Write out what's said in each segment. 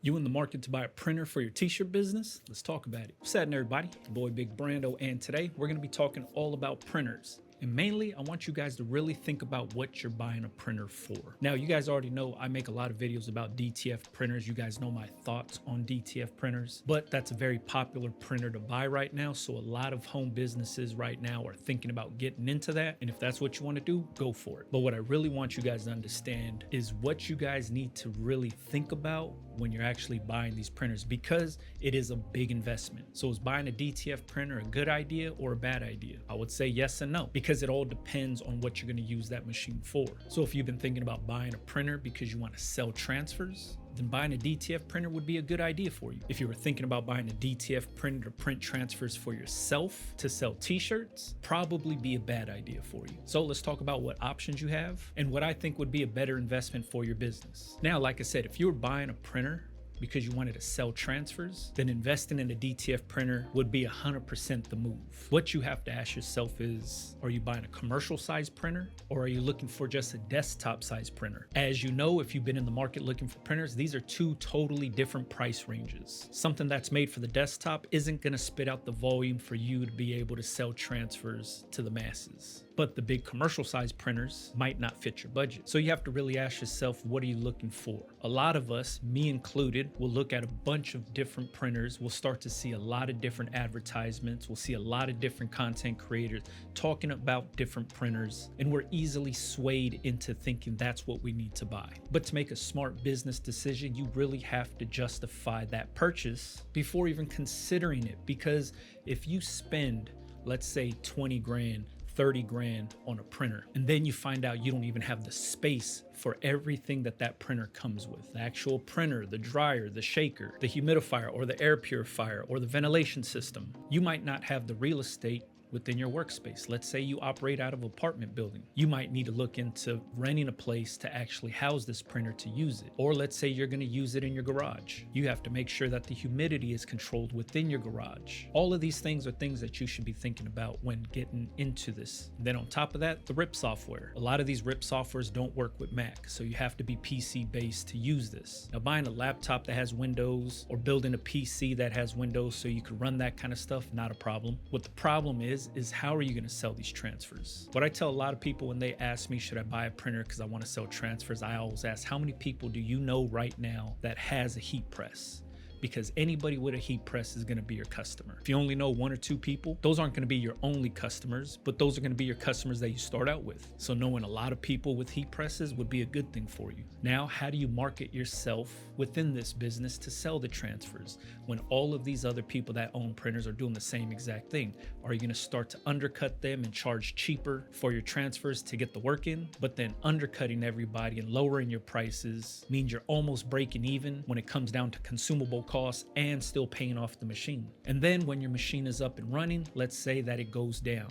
You in the market to buy a printer for your t-shirt business? Let's talk about it. What's happening, everybody? Your boy Big Brandoh, and today we're going to be talking all about printers. And mainly, I want you guys to really think about what you're buying a printer for. Now, you guys already know I make a lot of videos about DTF printers. You guys know my thoughts on DTF printers, but that's a very popular printer to buy right now. So a lot of home businesses right now are thinking about getting into that. And if that's what you want to do, go for it. But what I really want you guys to understand is what you guys need to really think about when you're actually buying these printers, because it is a big investment. So is buying a DTF printer a good idea or a bad idea? I would say yes and no, because it all depends on what you're going to use that machine for. So if you've been thinking about buying a printer because you want to sell transfers, then buying a DTF printer would be a good idea for you. If you were thinking about buying a DTF printer to print transfers for yourself to sell t-shirts, probably be a bad idea for you. So let's talk about what options you have and what I think would be a better investment for your business. Now, like I said, if you were buying a printer because you wanted to sell transfers, then investing in a DTF printer would be 100% the move. What you have to ask yourself is, are you buying a commercial size printer or are you looking for just a desktop size printer? As you know, if you've been in the market looking for printers, these are two totally different price ranges. Something that's made for the desktop isn't gonna spit out the volume for you to be able to sell transfers to the masses. But the big commercial size printers might not fit your budget. So you have to really ask yourself, what are you looking for? A lot of us, me included, will look at a bunch of different printers. We'll start to see a lot of different advertisements. We'll see a lot of different content creators talking about different printers, and we're easily swayed into thinking that's what we need to buy. But to make a smart business decision, you really have to justify that purchase before even considering it. Because if you spend, let's say 20 grand, 30 grand on a printer, and then you find out you don't even have the space for everything that printer comes with. The actual printer, the dryer, the shaker, the humidifier or the air purifier or the ventilation system. You might not have the real estate within your workspace. Let's say you operate out of an apartment building. You might need to look into renting a place to actually house this printer to use it. Or let's say you're gonna use it in your garage. You have to make sure that the humidity is controlled within your garage. All of these things are things that you should be thinking about when getting into this. Then on top of that, the RIP software. A lot of these RIP softwares don't work with Mac, so you have to be PC based to use this. Now, buying a laptop that has Windows or building a PC that has Windows so you can run that kind of stuff, not a problem. What the problem is how are you going to sell these transfers? What I tell a lot of people when they ask me, should I buy a printer because I want to sell transfers, I always ask, how many people do you know right now that has a heat press? Because anybody with a heat press is going to be your customer. If you only know one or two people, those aren't going to be your only customers, but those are going to be your customers that you start out with. So knowing a lot of people with heat presses would be a good thing for you. Now, how do you market yourself within this business to sell the transfers when all of these other people that own printers are doing the same exact thing? Are you going to start to undercut them and charge cheaper for your transfers to get the work in? But then undercutting everybody and lowering your prices means you're almost breaking even when it comes down to consumable costs and still paying off the machine. And then when your machine is up and running, let's say that it goes down.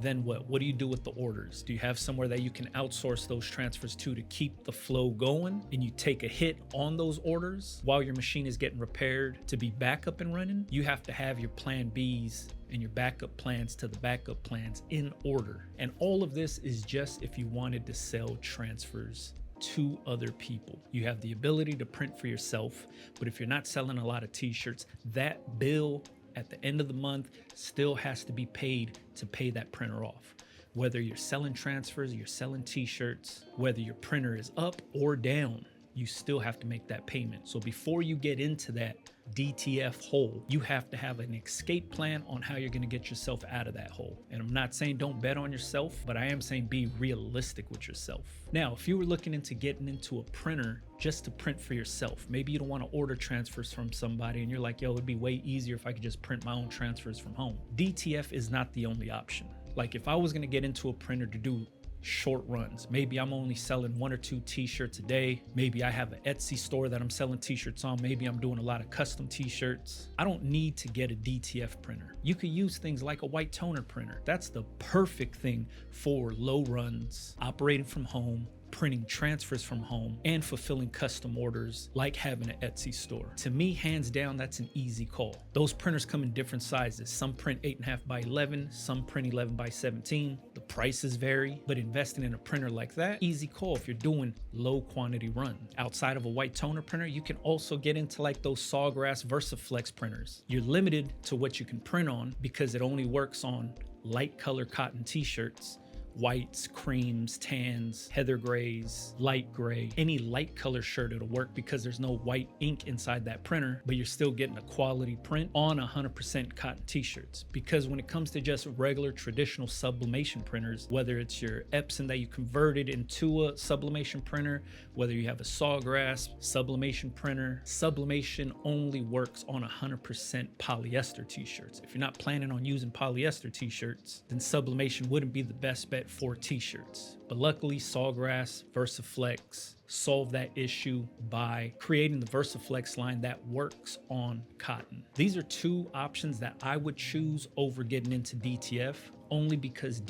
Then what? What do you do with the orders? Do you have somewhere that you can outsource those transfers to keep the flow going, and you take a hit on those orders while your machine is getting repaired to be back up and running? You have to have your plan Bs and your backup plans to the backup plans in order. And all of this is just if you wanted to sell transfers to other people. You have the ability to print for yourself, but if you're not selling a lot of t-shirts, that bill at the end of the month still has to be paid to pay that printer off. Whether you're selling transfers, you're selling t-shirts, whether your printer is up or down, you still have to make that payment. So before you get into that DTF hole, you have to have an escape plan on how you're gonna get yourself out of that hole. And I'm not saying don't bet on yourself, but I am saying be realistic with yourself. Now, if you were looking into getting into a printer just to print for yourself, maybe you don't wanna order transfers from somebody and you're like, yo, it'd be way easier if I could just print my own transfers from home. DTF is not the only option. Like if I was gonna get into a printer to do short runs, maybe I'm only selling 1 or 2 t-shirts a day, maybe I have an Etsy store that I'm selling t-shirts on, maybe I'm doing a lot of custom t-shirts, I don't need to get a DTF printer. You could use things like a white toner printer. That's the perfect thing for low runs, operating from home, printing transfers from home and fulfilling custom orders like having an Etsy store. To me, hands down, that's an easy call. Those printers come in different sizes. Some print 8.5 by 11, some print 11 by 17. The prices vary, but investing in a printer like that, easy call if you're doing low quantity run. Outside of a white toner printer, you can also get into like those Stahls VersaFlex printers. You're limited to what you can print on because it only works on light color cotton t-shirts, whites, creams, tans, heather grays, light gray. Any light color shirt, it'll work because there's no white ink inside that printer, but you're still getting a quality print on 100% cotton t-shirts. Because when it comes to just regular traditional sublimation printers, whether it's your Epson that you converted into a sublimation printer, whether you have a Sawgrass sublimation printer, sublimation only works on 100% polyester t-shirts. If you're not planning on using polyester t-shirts, then sublimation wouldn't be the best bet for t-shirts. But luckily, Stahls VersaFlex solved that issue by creating the VersaFlex line that works on cotton. These are two options that I would choose over getting into DTF, only because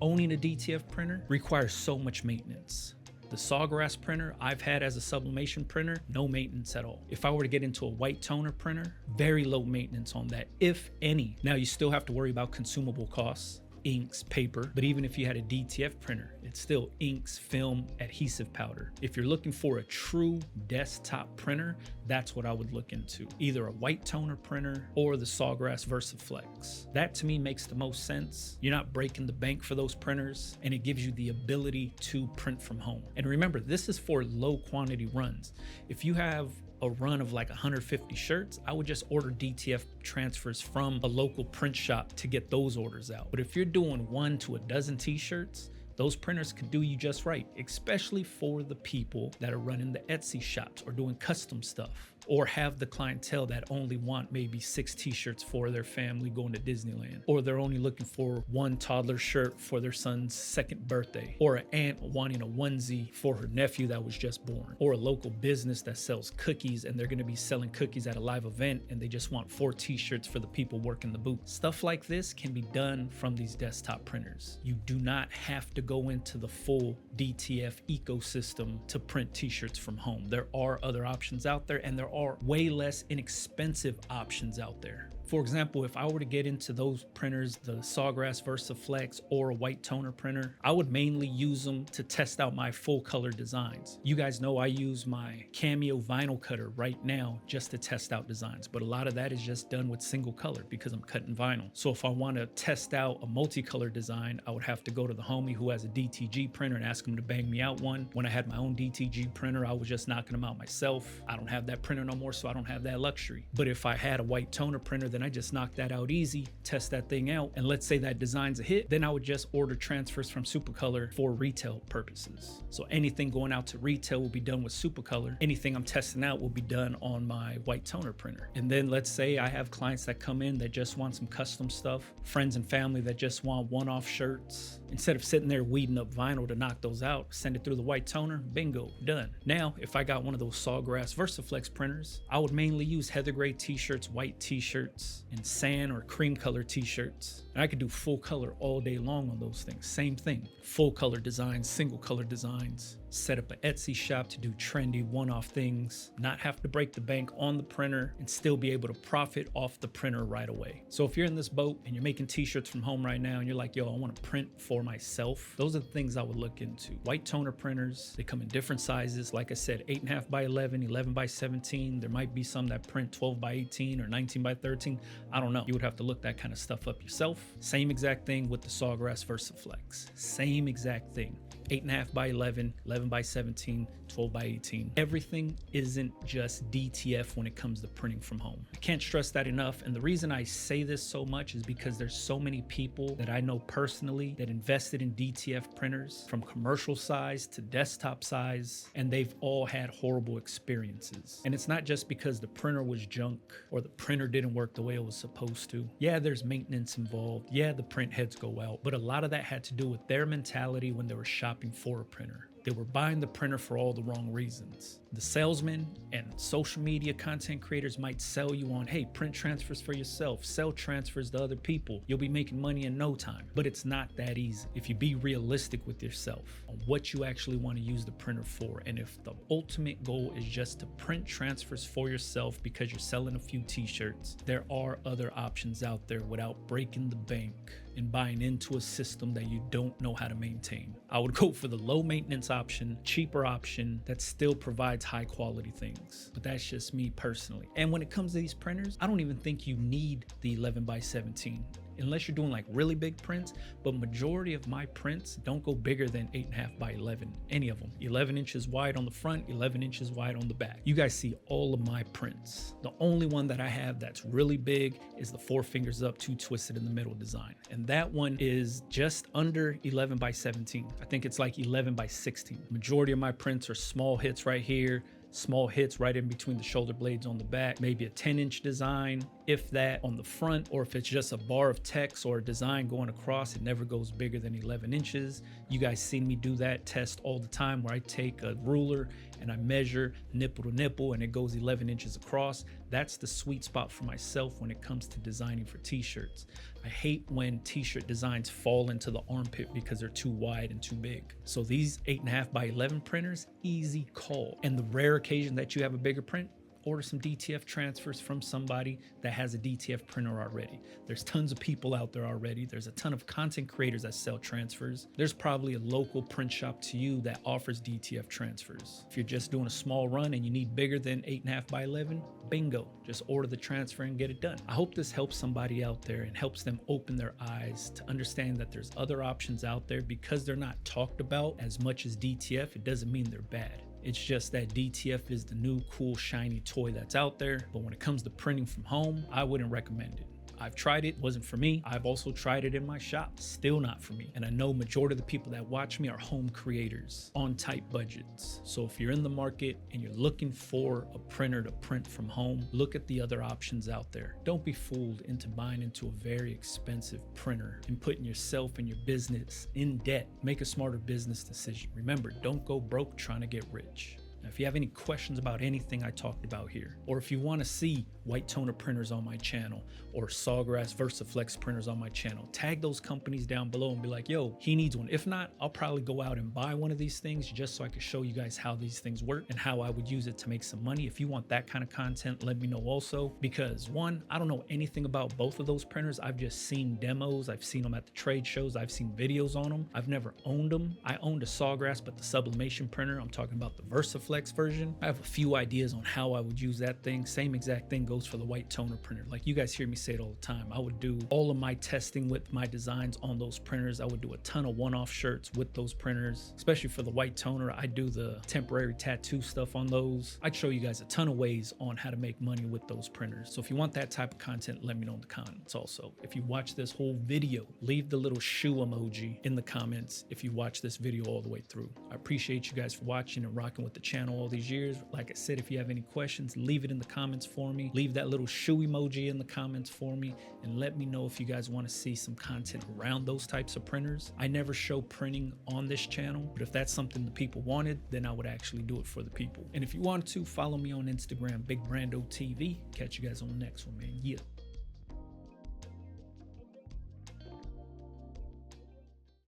owning a DTF printer requires so much maintenance. The Sawgrass printer I've had as a sublimation printer, no maintenance at all. If I were to get into a white toner printer, very low maintenance on that, if any. Now you still have to worry about consumable costs, inks, paper, but even if you had a DTF printer, it's still inks, film, adhesive powder. If you're looking for a true desktop printer, that's what I would look into. Either a white toner printer or the Stahls VersaFlex. That to me makes the most sense. You're not breaking the bank for those printers, and it gives you the ability to print from home. And remember, this is for low quantity runs. If you have a run of like 150 shirts, I would just order DTF transfers from a local print shop to get those orders out. But if you're doing 1 to a dozen t-shirts, those printers could do you just right, especially for the people that are running the Etsy shops or doing custom stuff, or have the clientele that only want maybe 6 t-shirts for their family going to Disneyland, or they're only looking for 1 toddler shirt for their son's 2nd birthday, or an aunt wanting a onesie for her nephew that was just born, or a local business that sells cookies and they're going to be selling cookies at a live event and they just want 4 t-shirts for the people working the booth. Stuff like this can be done from these desktop printers. You do not have to go into the full DTF ecosystem to print t-shirts from home. There are other options out there, and there are way less inexpensive options out there. For example, if I were to get into those printers, the Stahls VersaFlex or a white toner printer, I would mainly use them to test out my full color designs. You guys know I use my Cameo vinyl cutter right now just to test out designs, but a lot of that is just done with single color because I'm cutting vinyl. So if I want to test out a multicolor design, I would have to go to the homie who has a DTG printer and ask him to bang me out one. When I had my own DTG printer, I was just knocking them out myself. I don't have that printer no more, so I don't have that luxury. But if I had a white toner printer, then I just knock that out easy, test that thing out, and let's say that design's a hit, then I would just order transfers from Supercolor for retail purposes. So anything going out to retail will be done with Supercolor. Anything I'm testing out will be done on my white toner printer. And then let's say I have clients that come in that just want some custom stuff, friends and family that just want one-off shirts. Instead of sitting there weeding up vinyl to knock those out, send it through the white toner, bingo, done. Now, if I got one of those Stahls VersaFlex printers, I would mainly use heather gray t-shirts, white t-shirts, and sand or cream color t-shirts. And I could do full color all day long on those things. Same thing, full color designs, single color designs. Set up an Etsy shop to do trendy one-off things, not have to break the bank on the printer, and still be able to profit off the printer right away. So if you're in this boat and you're making t-shirts from home right now and you're like, yo, I want to print for myself, those are the things I would look into. White toner printers, they come in different sizes. Like I said, 8.5 by 11, 11 by 17. There might be some that print 12 by 18 or 19 by 13. I don't know. You would have to look that kind of stuff up yourself. Same exact thing with the Stahls VersaFlex. Same exact thing. 8.5 by 11, 11 by 17, 12 by 18. Everything isn't just DTF when it comes to printing from home. I can't stress that enough. And the reason I say this so much is because there's so many people that I know personally that invested in DTF printers from commercial size to desktop size, and they've all had horrible experiences. And it's not just because the printer was junk or the printer didn't work the way it was supposed to. Yeah, there's maintenance involved. Yeah, the print heads go out, but a lot of that had to do with their mentality when they were shopping for a printer. They were buying the printer for all the wrong reasons. The salesmen and social media content creators might sell you on, hey, print transfers for yourself, sell transfers to other people. You'll be making money in no time. But it's not that easy. If you be realistic with yourself on what you actually want to use the printer for, and if the ultimate goal is just to print transfers for yourself because you're selling a few t-shirts, there are other options out there without breaking the bank and buying into a system that you don't know how to maintain. I would go for the low maintenance option, cheaper option that still provides high quality things. But that's just me personally. And when it comes to these printers, I don't even think you need the 11x17. Unless you're doing like really big prints, but majority of my prints don't go bigger than 8.5 by 11, any of them. 11 inches wide on the front, 11 inches wide on the back. You guys see all of my prints. The only one that I have that's really big is the 4 fingers up, 2 twisted in the middle design. And that one is just under 11 by 17. I think it's like 11 by 16. Majority of my prints are small hits right here, small hits right in between the shoulder blades on the back, maybe a 10-inch design, if that, on the front, or if it's just a bar of text or a design going across, it never goes bigger than 11 inches. You guys see me do that test all the time where I take a ruler and I measure nipple to nipple and it goes 11 inches across. That's the sweet spot for myself when it comes to designing for t-shirts. I hate when t-shirt designs fall into the armpit because they're too wide and too big. So these 8.5 by 11 printers, easy call. And the rare occasion that you have a bigger print, order some DTF transfers from somebody that has a DTF printer already. There's tons of people out there already. There's a ton of content creators that sell transfers. There's probably a local print shop to you that offers DTF transfers. If you're just doing a small run and you need bigger than 8.5 by 11, bingo, just order the transfer and get it done. I hope this helps somebody out there and helps them open their eyes to understand that there's other options out there. Because they're not talked about as much as DTF, it doesn't mean they're bad. It's just that DTF is the new cool shiny toy that's out there. But when it comes to printing from home, I wouldn't recommend it. I've tried it, wasn't for me. I've also tried it in my shop, still not for me. And I know majority of the people that watch me are home creators on tight budgets. So if you're in the market and you're looking for a printer to print from home, look at the other options out there. Don't be fooled into buying into a very expensive printer and putting yourself and your business in debt. Make a smarter business decision. Remember, don't go broke trying to get rich. Now, if you have any questions about anything I talked about here, or if you want to see white toner printers on my channel or Sawgrass VersaFlex printers on my channel, tag those companies down below and be like, yo, he needs one. If not, I'll probably go out and buy one of these things just so I can show you guys how these things work and how I would use it to make some money. If you want that kind of content, let me know also, because one, I don't know anything about both of those printers. I've just seen demos. I've seen them at the trade shows. I've seen videos on them. I've never owned them. I owned a Sawgrass, but the sublimation printer, I'm talking about the VersaFlex version. I have a few ideas on how I would use that thing. Same exact thing goes for the white toner printer. Like you guys hear me say it all the time. I would do all of my testing with my designs on those printers. I would do a ton of one-off shirts with those printers, especially for the white toner. I do the temporary tattoo stuff on those. I'd show you guys a ton of ways on how to make money with those printers. So if you want that type of content, let me know in the comments. Also, if you watch this whole video, leave the little shoe emoji in the comments if you watch this video all the way through. I appreciate you guys for watching and rocking with the channel all these years. Like I said, if you have any questions, leave it in the comments for me. Leave that little shoe emoji in the comments for me and let me know if you guys want to see some content around those types of printers. I never show printing on this channel, but if that's something the people wanted, then I would actually do it for the people. And if you want to, follow me on Instagram, Big Brandoh TV. Catch you guys on the next one, man. Yeah.